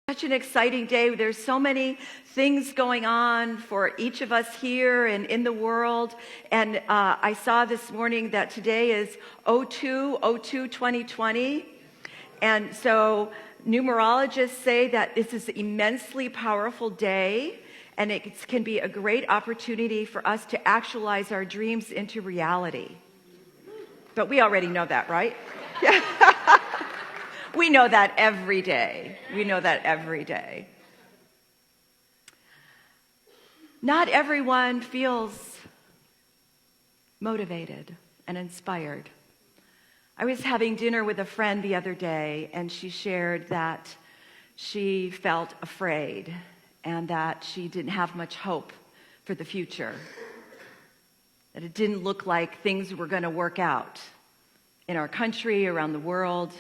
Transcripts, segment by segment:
Such an exciting day. There's so many things going on for each of us here and in the world. And I saw this morning that today is 02/02/2020. And so numerologists say that this is an immensely powerful day, and it can be a great opportunity for us to actualize our dreams into reality. But we already know that, right? Yeah. We know that every day. We know that every day. Not everyone feels motivated and inspired. I was having dinner with a friend the other day, and she shared that she felt afraid and that she didn't have much hope for the future, that it didn't look like things were going to work out in our country, around the world.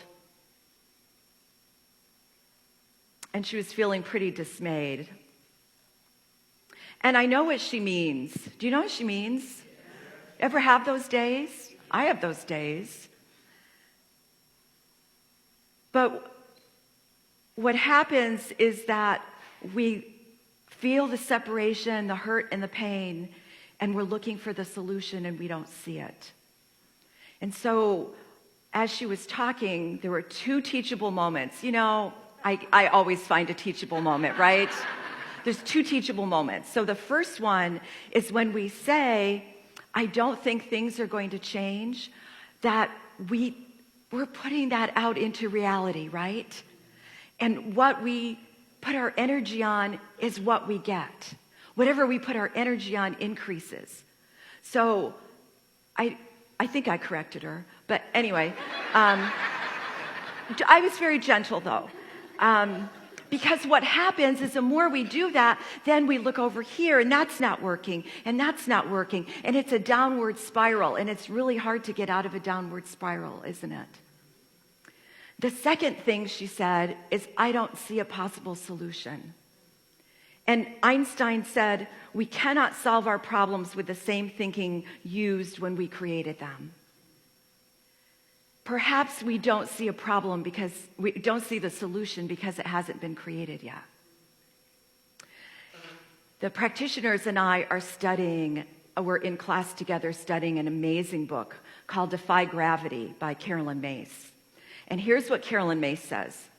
And she was feeling pretty dismayed. And I know what she means. Do you know what she means? Ever have those days? I have those days. But what happens is that we feel the separation, the hurt, and the pain, and we're looking for the solution and we don't see it. And so, as she was talking, there were two teachable moments. You know, I always find a teachable moment, right? There's two teachable moments. So the first one is when we say, I don't think things are going to change, that we're putting that out into reality, right? And what we put our energy on is what we get. Whatever we put our energy on increases. So I think I corrected her. But anyway, I was very gentle, though. Because what happens is the more we do that, then we look over here, and that's not working, and that's not working. And it's a downward spiral, and it's really hard to get out of a downward spiral, isn't it? The second thing she said is, I don't see a possible solution. And Einstein said, we cannot solve our problems with the same thinking used when we created them. Perhaps we don't see a problem because we don't see the solution because it hasn't been created yet. The practitioners and I are we're in class together studying an amazing book called Defy Gravity by Carolyn Myss. And here's what Carolyn Myss says.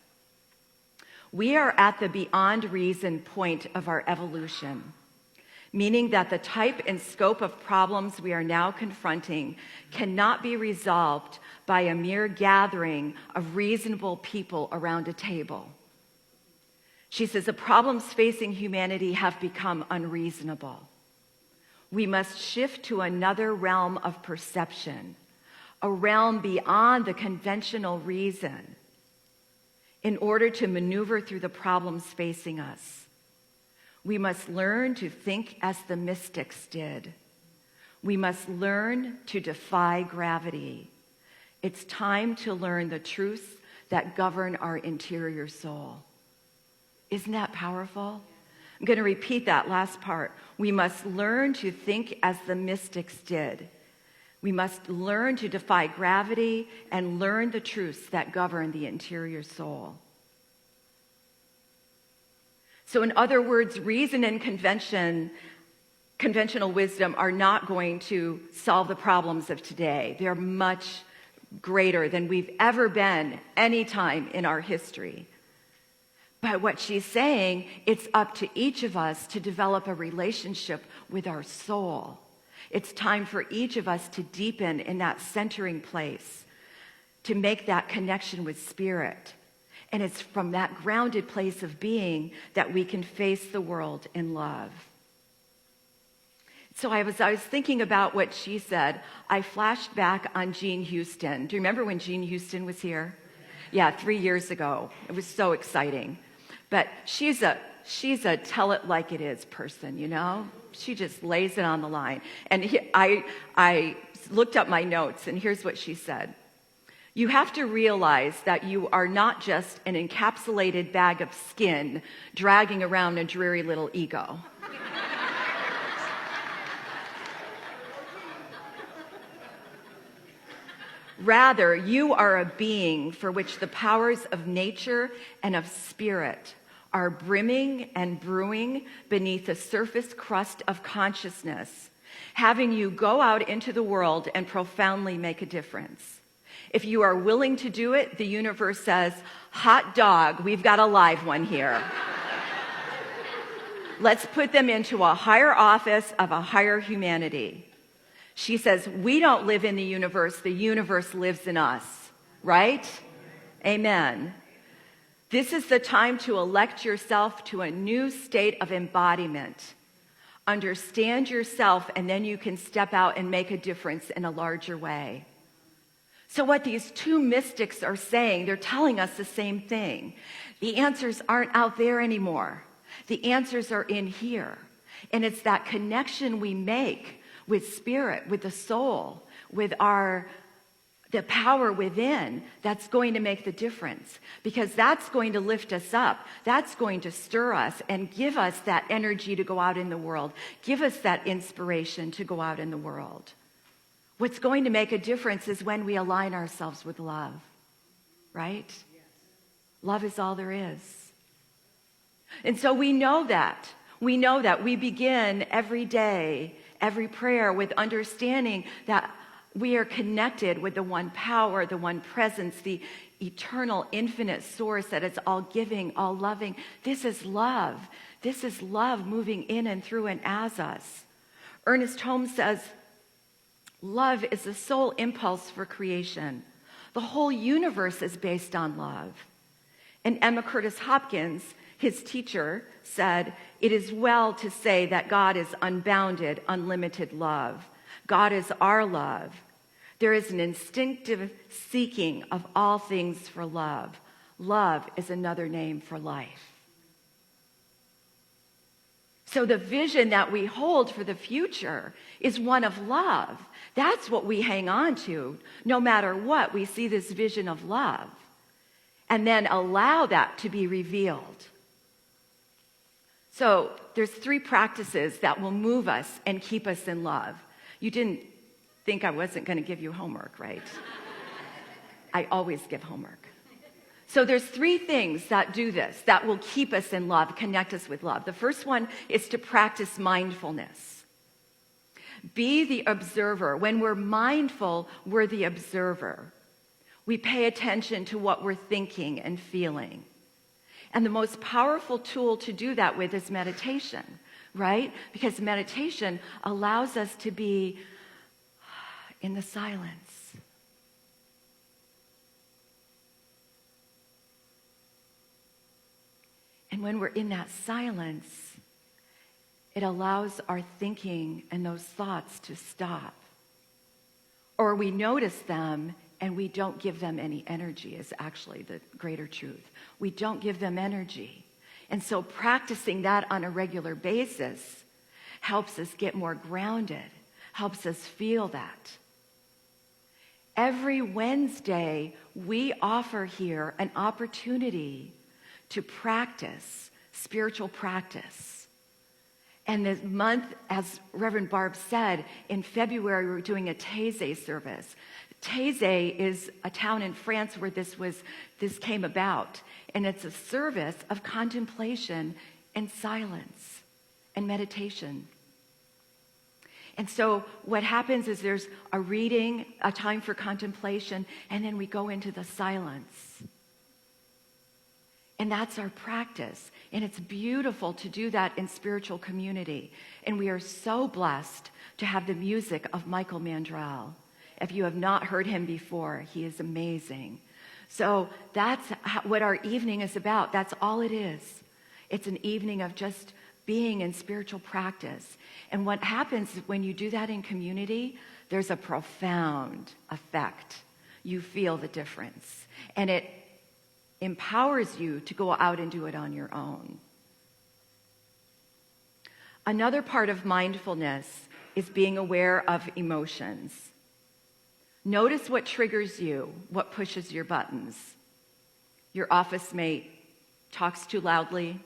We are at the beyond reason point of our evolution, meaning that the type and scope of problems we are now confronting cannot be resolved by a mere gathering of reasonable people around a table. She says the problems facing humanity have become unreasonable. We must shift to another realm of perception, a realm beyond the conventional reason, in order to maneuver through the problems facing us. We must learn to think as the mystics did. We must learn to defy gravity. It's time to learn the truths that govern our interior soul. Isn't that powerful? I'm going to repeat that last part. We must learn to think as the mystics did. We must learn to defy gravity and learn the truths that govern the interior soul. So in other words, reason and conventional wisdom are not going to solve the problems of today. They're much greater than we've ever been any time in our history. But what she's saying, it's up to each of us to develop a relationship with our soul. It's time for each of us to deepen in that centering place, to make that connection with spirit. And it's from that grounded place of being that we can face the world in love. So I was thinking about what she said. I flashed back on Jean Houston. Do you remember when Jean Houston was here? Yeah, 3 years ago. It was so exciting. But she's a tell it like it is person, you know? She just lays it on the line. And I looked up my notes, and here's what she said. You have to realize that you are not just an encapsulated bag of skin dragging around a dreary little ego. Rather, you are a being for which the powers of nature and of spirit are brimming and brewing beneath the surface crust of consciousness, having you go out into the world and profoundly make a difference. If you are willing to do it, the universe says, hot dog, we've got a live one here. Let's put them into a higher office of a higher humanity. She says, we don't live in the universe lives in us, right? Amen. This is the time to elect yourself to a new state of embodiment. Understand yourself, and then you can step out and make a difference in a larger way. So what these two mystics are saying, they're telling us the same thing. The answers aren't out there anymore. The answers are in here. And it's that connection we make with spirit, with the soul, with the power within that's going to make the difference, because that's going to lift us up. That's going to stir us and give us that energy to go out in the world, give us that inspiration to go out in the world. What's going to make a difference is when we align ourselves with love, right? Yes. Love is all there is. And so we know that. We know that we begin every day, every prayer with understanding that we are connected with the one power, the one presence, the eternal, infinite source that is all giving, all loving. This is love. This is love moving in and through and as us. Ernest Holmes says, love is the sole impulse for creation. The whole universe is based on love. And Emma Curtis Hopkins, his teacher, said, it is well to say that God is unbounded, unlimited love. God is our love. There is an instinctive seeking of all things for love. Love is another name for life. So the vision that we hold for the future is one of love. That's what we hang on to. No matter what, we see this vision of love. And then allow that to be revealed. So there's 3 practices that will move us and keep us in love. You didn't think I wasn't going to give you homework, right? I always give homework. So there's 3 things that do this, that will keep us in love, connect us with love. The first one is to practice mindfulness. Be the observer. When we're mindful, we're the observer. We pay attention to what we're thinking and feeling. And the most powerful tool to do that with is meditation, right? Because meditation allows us to be in the silence. And when we're in that silence, it allows our thinking and those thoughts to stop. Or we notice them and we don't give them any energy is actually the greater truth. We don't give them energy. And so practicing that on a regular basis helps us get more grounded, helps us feel that. Every Wednesday, we offer here an opportunity to practice spiritual practice. And this month, as Reverend Barb said, in February, we're doing a Taizé service. Taizé is a town in France where this came about. And it's a service of contemplation and silence and meditation. And so what happens is there's a reading, a time for contemplation, and then we go into the silence. And that's our practice. And it's beautiful to do that in spiritual community. And we are so blessed to have the music of Michael Mandrell. If you have not heard him before, he is amazing. So that's what our evening is about. That's all it is. It's an evening of just being in spiritual practice. And what happens when you do that in community, there's a profound effect. You feel the difference. And it empowers you to go out and do it on your own. Another part of mindfulness is being aware of emotions. Notice what triggers you, what pushes your buttons. Your office mate talks too loudly.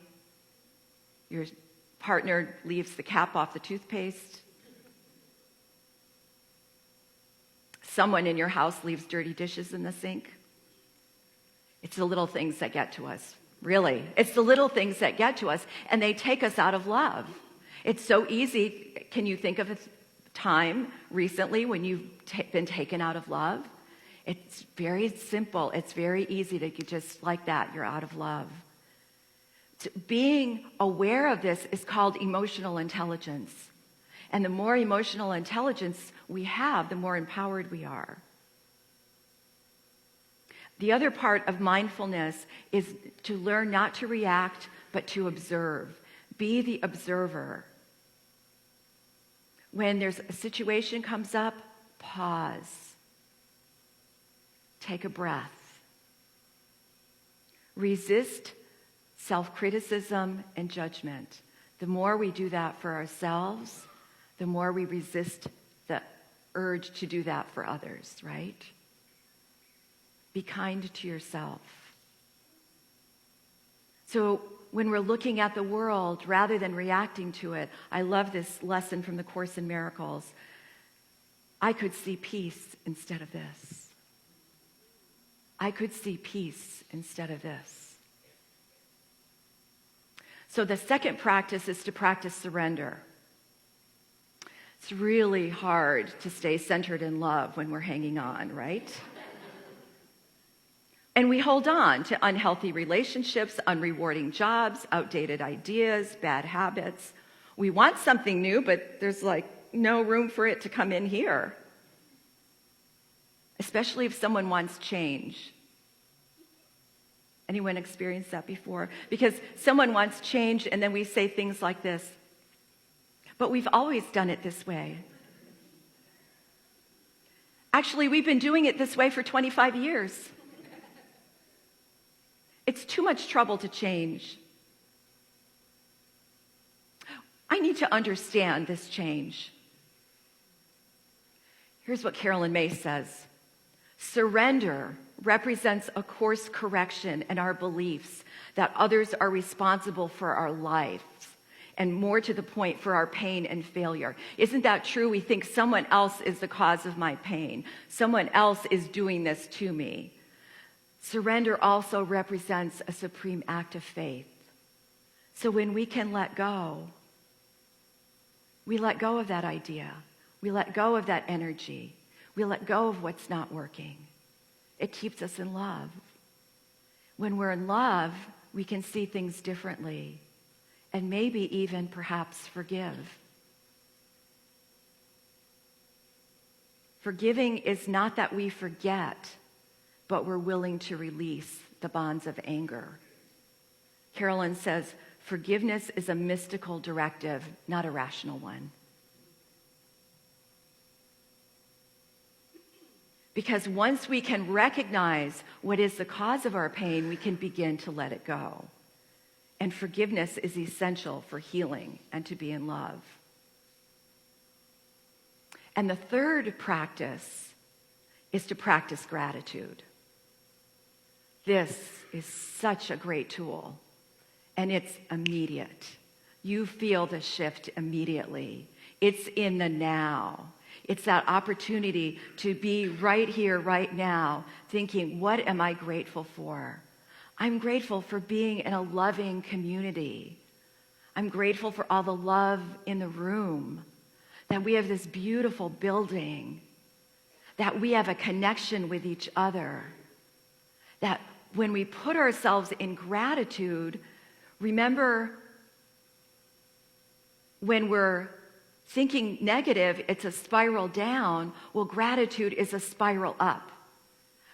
Your partner leaves the cap off the toothpaste. Someone in your house leaves dirty dishes in the sink. It's the little things that get to us, really. It's the little things that get to us, and they take us out of love. It's so easy. Can you think of a time recently when you've been taken out of love? It's very simple. It's very easy to just like that, you're out of love. Being aware of this is called emotional intelligence. And the more emotional intelligence we have, the more empowered we are. The other part of mindfulness is to learn not to react, but to observe. Be the observer. When there's a situation comes up, pause. Take a breath. Resist self-criticism and judgment. The more we do that for ourselves, the more we resist the urge to do that for others, right? Be kind to yourself. So when we're looking at the world, rather than reacting to it, I love this lesson from the Course in Miracles. I could see peace instead of this. I could see peace instead of this. So the second practice is to practice surrender. It's really hard to stay centered in love when we're hanging on, right? And we hold on to unhealthy relationships, unrewarding jobs, outdated ideas, bad habits. We want something new, but there's like no room for it to come in here. Especially if someone wants change. Anyone experienced that before? Because someone wants change and then we say things like this, but we've always done it this way. Actually, we've been doing it this way for 25 years. It's too much trouble to change. I need to understand this change. Here's what Carolyn Myss says. Surrender represents a course correction in our beliefs that others are responsible for our lives, and more to the point, for our pain and failure. Isn't that true? We think someone else is the cause of my pain. Someone else is doing this to me. Surrender also represents a supreme act of faith. So when we can let go, we let go of that idea. We let go of that energy. We let go of what's not working. It keeps us in love. When we're in love, we can see things differently and maybe even perhaps forgive. Forgiving is not that we forget, but we're willing to release the bonds of anger. Carolyn says, forgiveness is a mystical directive, not a rational one. Because once we can recognize what is the cause of our pain, we can begin to let it go. And forgiveness is essential for healing and to be in love. And the third practice is to practice gratitude. This is such a great tool, and it's immediate. You feel the shift immediately. It's in the now. It's that opportunity to be right here, right now, thinking, what am I grateful for? I'm grateful for being in a loving community. I'm grateful for all the love in the room, that we have this beautiful building, that we have a connection with each other, that when we put ourselves in gratitude, remember when we're thinking negative, it's a spiral down. Well, gratitude is a spiral up.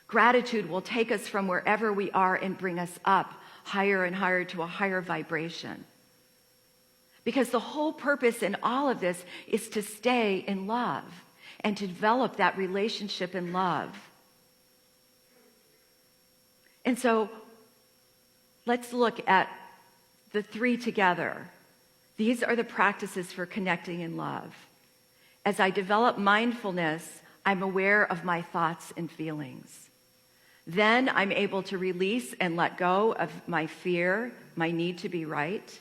Gratitude will take us from wherever we are and bring us up higher and higher to a higher vibration. Because the whole purpose in all of this is to stay in love and to develop that relationship in love. And so let's look at the three together. These are the practices for connecting in love. As I develop mindfulness, I'm aware of my thoughts and feelings. Then I'm able to release and let go of my fear, my need to be right.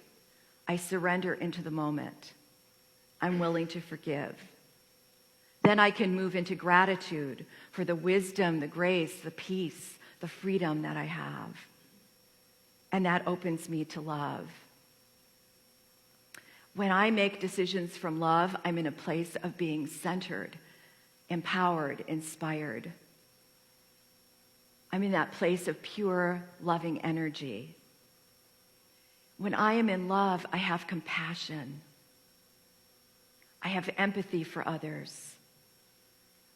I surrender into the moment. I'm willing to forgive. Then I can move into gratitude for the wisdom, the grace, the peace, the freedom that I have. and that opens me to love. When I make decisions from love, I'm in a place of being centered, empowered, inspired. I'm in that place of pure, loving energy. When I am in love, I have compassion. I have empathy for others.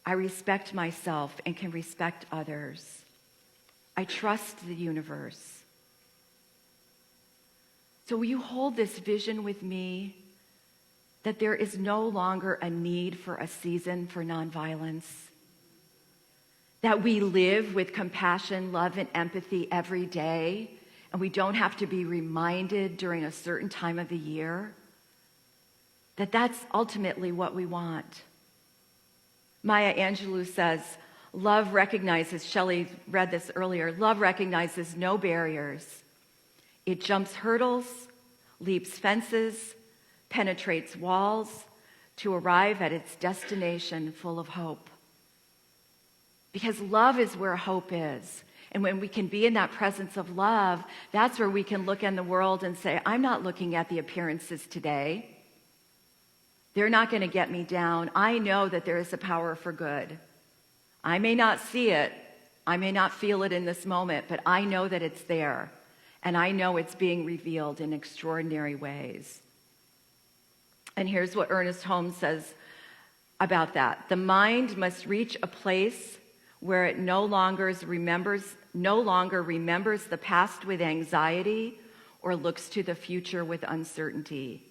I respect myself and can respect others. I trust the universe. So will you hold this vision with me that there is no longer a need for a season for nonviolence? That we live with compassion, love, and empathy every day, and we don't have to be reminded during a certain time of the year? That that's ultimately what we want. Maya Angelou says, love recognizes, Shelley read this earlier, love recognizes no barriers. It jumps hurdles, leaps fences, penetrates walls to arrive at its destination full of hope. Because love is where hope is. And when we can be in that presence of love, that's where we can look in the world and say, I'm not looking at the appearances today. They're not going to get me down. I know that there is a power for good. I may not see it. I may not feel it in this moment, but I know that it's there. And I know it's being revealed in extraordinary ways. And here's what Ernest Holmes says about that. The mind must reach a place where it no longer remembers the past with anxiety or looks to the future with uncertainty.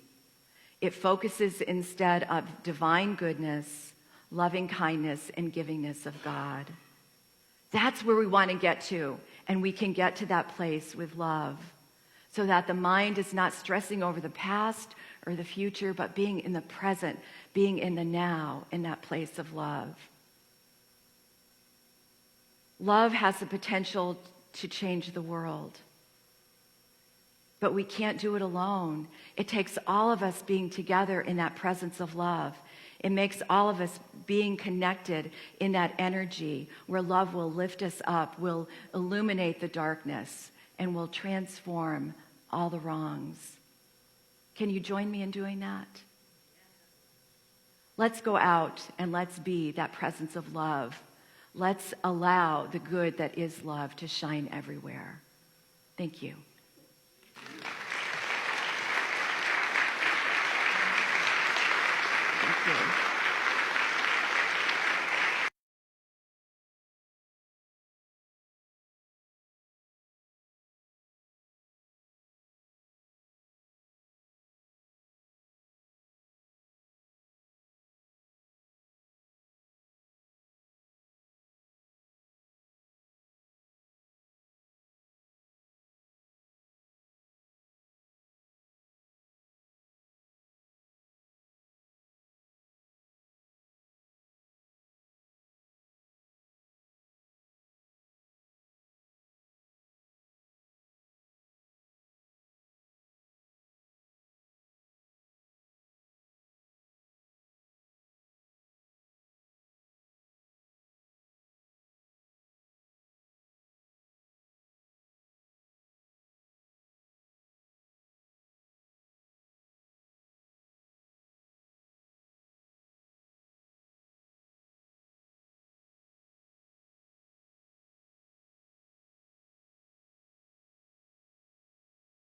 It focuses instead of divine goodness, loving kindness, and givingness of God. That's where we want to get to. And we can get to that place with love so that the mind is not stressing over the past or the future, but being in the present, being in the now, in that place of love. Love has the potential to change the world. But we can't do it alone. It takes all of us being together in that presence of love. It makes all of us being connected in that energy where love will lift us up, will illuminate the darkness, and will transform all the wrongs. Can you join me in doing that? Let's go out and let's be that presence of love. Let's allow the good that is love to shine everywhere. Thank you.